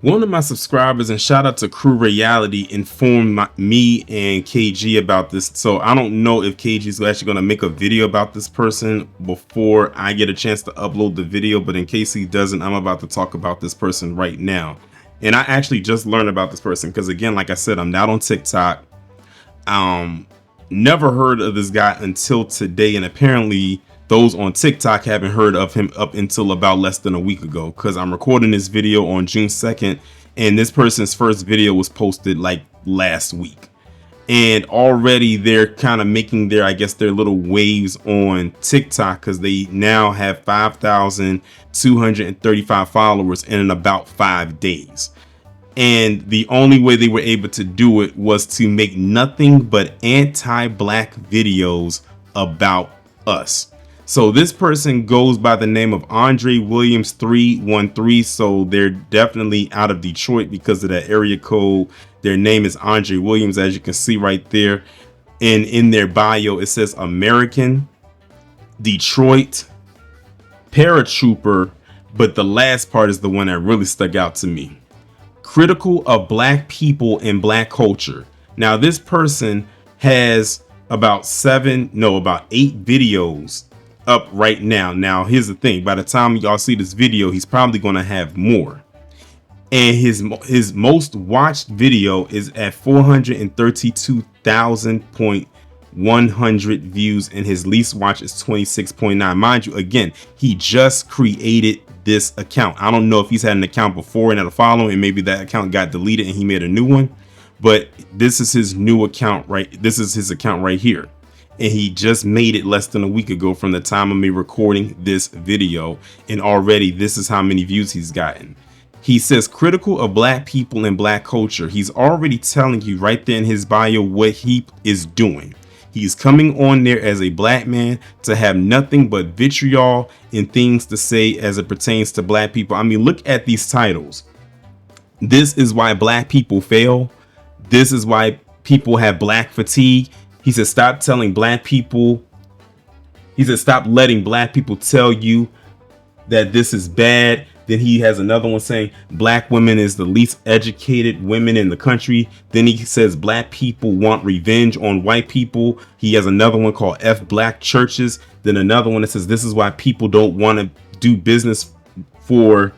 One of my subscribers, and shout out to Crew Reality, informed me and KG about this. So I don't know if KG is actually going to make a video about this person before I get a chance to upload the video. But in case he doesn't, I'm about to talk about this person right now. And I actually just learned about this person because, again, like I said, I'm not on TikTok. Never heard of this guy until today. And apparently those on TikTok haven't heard of him up until about less than a week ago, because I'm recording this video on June 2nd and this person's first video was posted like last week. And already they're kind of making their, I guess, their little waves on TikTok, because they now have 5,235 followers in about 5 days. And the only way they were able to do it was to make nothing but anti-black videos about us. So this person goes by the name of Andre Williams 313. So they're definitely out of Detroit because of that area code. Their name is Andre Williams, as you can see right there. And in their bio, it says American, Detroit, paratrooper. But the last part is the one that really stuck out to me. Critical of black people and black culture. Now this person has about 8 videos up right now. Now here's the thing, by the time y'all see this video, he's probably going to have more. And his most watched video is at 432,100 views, and his least watch is 26.9. Mind you, again, he just created this account. I don't know if he's had an account before and had a following, and maybe that account got deleted and he made a new one, but this is his new account, right? This is his account right here. And he just made it less than a week ago from the time of me recording this video. And already this is how many views he's gotten. He says critical of black people and black culture. He's already telling you right there in his bio what he is doing. He's coming on there as a black man to have nothing but vitriol and things to say as it pertains to black people. I mean, look at these titles. This is why black people fail. This is why people have black fatigue. He said, stop telling black people. He said, stop letting black people tell you that this is bad. Then he has another one saying black women is the least educated women in the country. Then he says black people want revenge on white people. He has another one called F black churches. Then another one that says this is why people don't want to do business for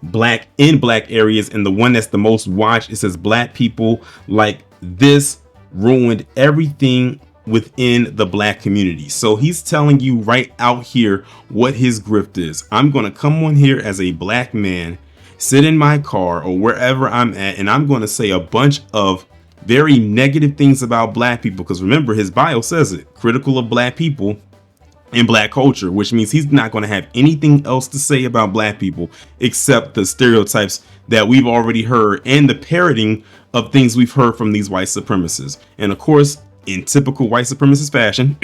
black in black areas. And the one that's the most watched, it says black people like this ruined everything within the black community. So he's telling you right out here what his grift is. I'm going to come on here as a black man, sit in my car or wherever I'm at, and I'm going to say a bunch of very negative things about black people, because remember, his bio says it, critical of black people and black culture, which means he's not going to have anything else to say about black people except the stereotypes that we've already heard and the parroting of things we've heard from these white supremacists. And of course, in typical white supremacist fashion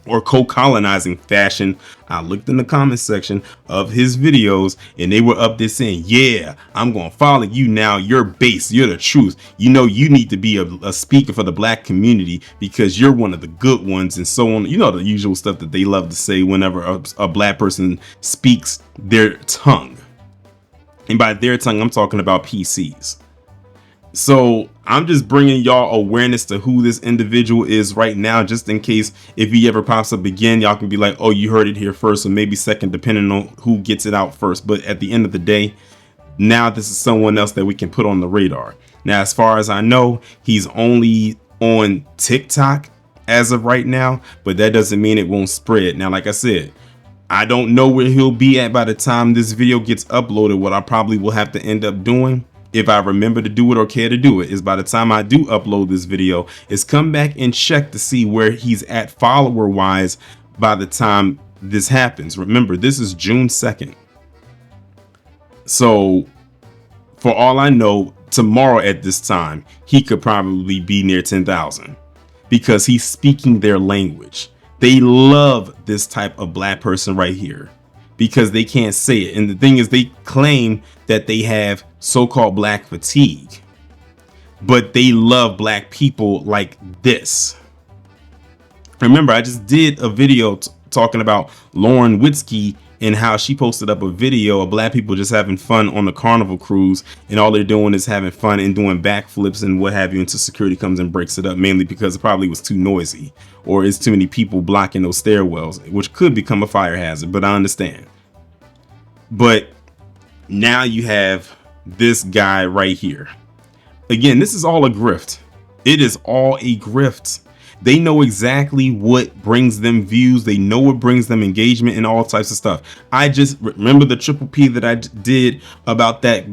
or co-colonizing fashion, I looked in the comment section of his videos and they were up there saying, yeah, I'm going to follow you now. You're base. You're the truth. You know, you need to be a speaker for the black community because you're one of the good ones, and so on. You know, the usual stuff that they love to say whenever a black person speaks their tongue. And by their tongue, I'm talking about PCs. So I'm just bringing y'all awareness to who this individual is right now, just in case if he ever pops up again, y'all can be like, oh, you heard it here first, or maybe second, depending on who gets it out first. But at the end of the day, now this is someone else that we can put on the radar. Now, as far as I know, he's only on TikTok as of right now, but that doesn't mean it won't spread. Now, like I said, I don't know where he'll be at by the time this video gets uploaded. What I probably will have to end up doing, if I remember to do it or care to do it, is by the time I do upload this video, is come back and check to see where he's at follower wise by the time this happens. Remember, this is June 2nd. So for all I know, tomorrow at this time, he could probably be near 10,000 because he's speaking their language. They love this type of black person right here because they can't say it. And the thing is, they claim that they have so-called black fatigue, but they love black people like this. Remember, I just did a video talking about Lauren Witzke and how she posted up a video of black people just having fun on the Carnival cruise, and all they're doing is having fun and doing backflips and what have you, until security comes and breaks it up, mainly because it probably was too noisy or it's too many people blocking those stairwells, which could become a fire hazard. But I understand. But now you have this guy right here. Again, this is all a grift. It is all a grift. They know exactly what brings them views. They know what brings them engagement and all types of stuff. I just remember the triple P that I did about that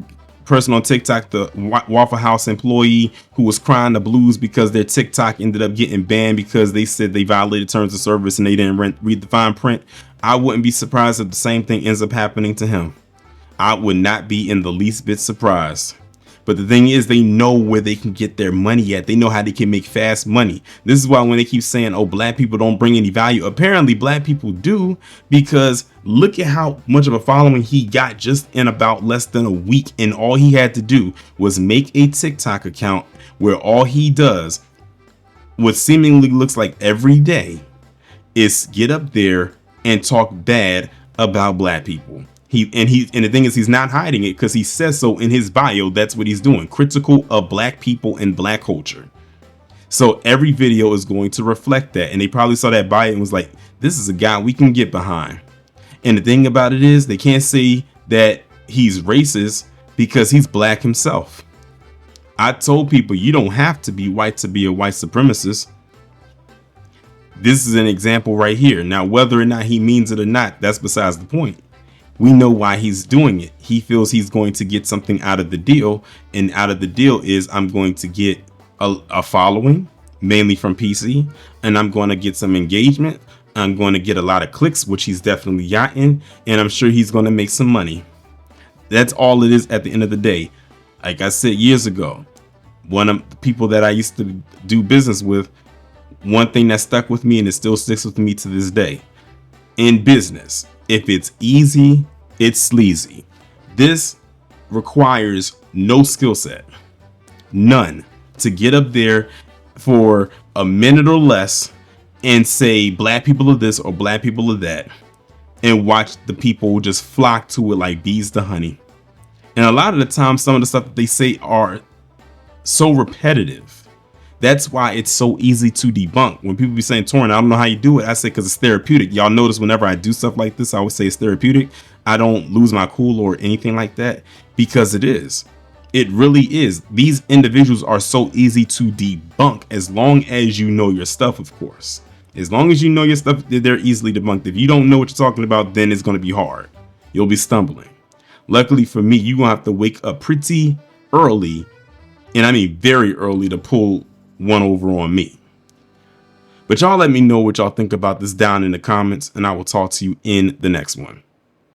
person on TikTok, the Waffle House employee who was crying the blues because their TikTok ended up getting banned because they said they violated terms of service and they didn't read the fine print. I wouldn't be surprised if the same thing ends up happening to him. I would not be in the least bit surprised. But the thing is, they know where they can get their money at. They know how they can make fast money. This is why when they keep saying, oh, black people don't bring any value, apparently black people do, because look at how much of a following he got just in about less than a week. And all he had to do was make a TikTok account where all he does, what seemingly looks like every day, is get up there and talk bad about black people. And the thing is, he's not hiding it because he says so in his bio. That's what he's doing. Critical of black people and black culture. So every video is going to reflect that. And they probably saw that bio and was like, this is a guy we can get behind. And the thing about it is, they can't say that he's racist because he's black himself. I told people you don't have to be white to be a white supremacist. This is an example right here. Now, whether or not he means it or not, that's besides the point. We know why he's doing it. He feels he's going to get something out of the deal. And out of the deal is, I'm going to get a following, mainly from PC, and I'm going to get some engagement. I'm going to get a lot of clicks, which he's definitely gotten. And I'm sure he's going to make some money. That's all it is at the end of the day. Like I said years ago, one of the people that I used to do business with, one thing that stuck with me and it still sticks with me to this day. In business, if it's easy, it's sleazy. This requires no skill set, none, to get up there for a minute or less and say black people are this or black people are that, and watch the people just flock to it like bees to honey. And a lot of the time, some of the stuff that they say are so repetitive. That's why it's so easy to debunk. When people be saying, Torrin, I don't know how you do it, I say because it's therapeutic. Y'all notice whenever I do stuff like this, I always say it's therapeutic. I don't lose my cool or anything like that, because it is. It really is. These individuals are so easy to debunk as long as you know your stuff, of course. As long as you know your stuff, they're easily debunked. If you don't know what you're talking about, then it's going to be hard. You'll be stumbling. Luckily for me, you're going to have to wake up pretty early, and I mean very early, to pull one over on me. But y'all let me know what y'all think about this down in the comments, and I will talk to you in the next one.